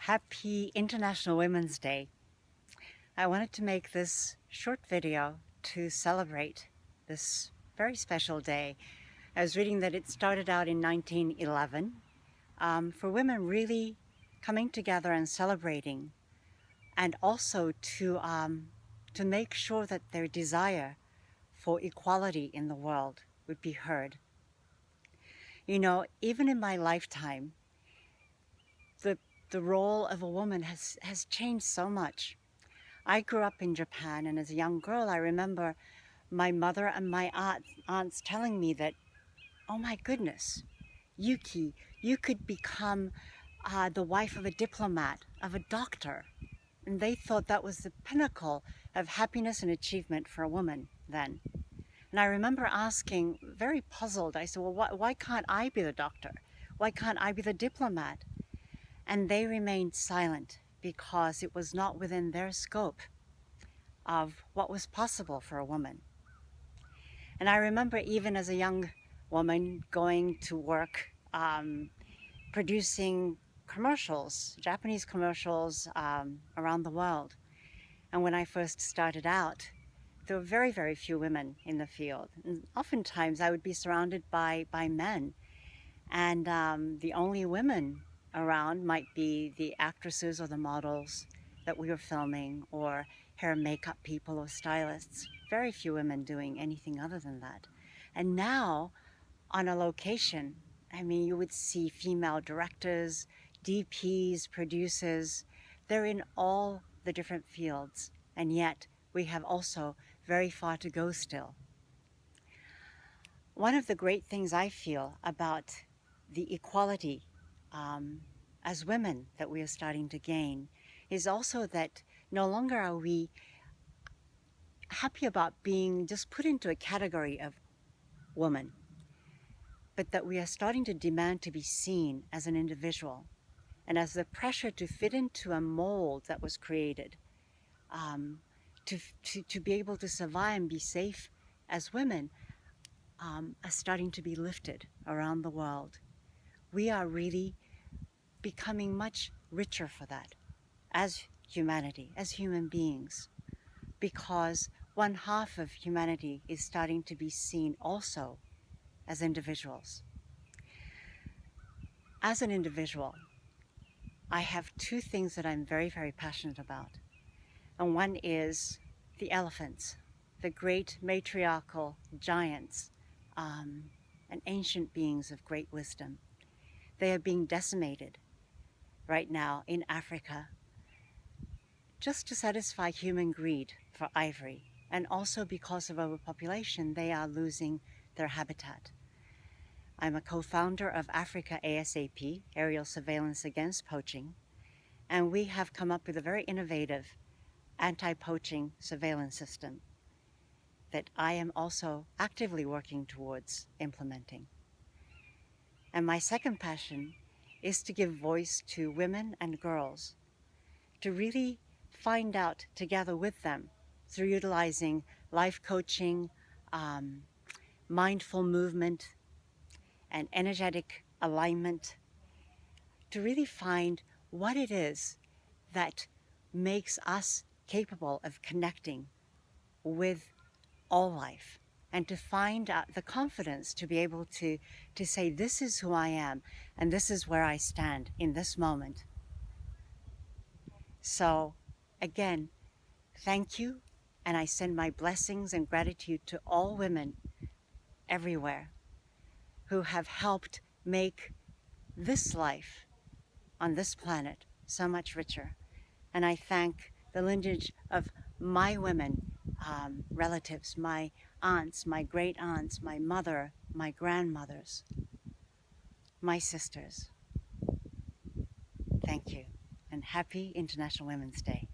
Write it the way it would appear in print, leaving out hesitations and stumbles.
Happy International Women's Day. I wanted to make this short video to celebrate this very special day. I was reading that it started out in 1911 for women really coming together and celebrating, and also to make sure that their desire for equality in the world would be heard. You know, even in my lifetime, the role of a woman has changed so much. I grew up in Japan, and as a young girl, I remember my mother and my aunts telling me that, oh my goodness, Yuki, you could become the wife of a diplomat, of a doctor. And they thought that was the pinnacle of happiness and achievement for a woman then. And I remember asking, very puzzled, I said, well, why can't I be the doctor? Why can't I be the diplomat? And they remained silent because it was not within their scope of what was possible for a woman. And I remember even as a young woman going to work, producing commercials, Japanese commercials around the world. And when I first started out, there were very, very few women in the field. And oftentimes I would be surrounded by men. And the only women around might be the actresses or the models that we were filming, or hair and makeup people or stylists. Very few women doing anything other than that. And now, on a location, I mean, you would see female directors, DPs, producers. They're in all the different fields, and yet we have also very far to go still. One of the great things I feel about the equality as women that we are starting to gain is also that no longer are we happy about being just put into a category of woman, but that we are starting to demand to be seen as an individual, and as the pressure to fit into a mold that was created to be able to survive and be safe as women are starting to be lifted around the world. We are really becoming much richer for that as humanity, as human beings, because one half of humanity is starting to be seen also as individuals. As an individual, I have two things that I'm very, very passionate about. And one is the elephants, the great matriarchal giants and ancient beings of great wisdom. They are being decimated right now in Africa just to satisfy human greed for ivory. And also because of overpopulation, they are losing their habitat. I'm a co-founder of Africa ASAP, Aerial Surveillance Against Poaching, and we have come up with a very innovative anti-poaching surveillance system that I am also actively working towards implementing. And my second passion is to give voice to women and girls, to really find out together with them through utilizing life coaching, mindful movement, and energetic alignment, to really find what it is that makes us capable of connecting with all life, and to find the confidence to be able to say, this is who I am, and this is where I stand in this moment. So again, thank you, and I send my blessings and gratitude to all women everywhere who have helped make this life on this planet so much richer. And I thank the lineage of my women relatives, my aunts, my great aunts, my mother, my grandmothers, my sisters. Thank you, and happy International Women's Day.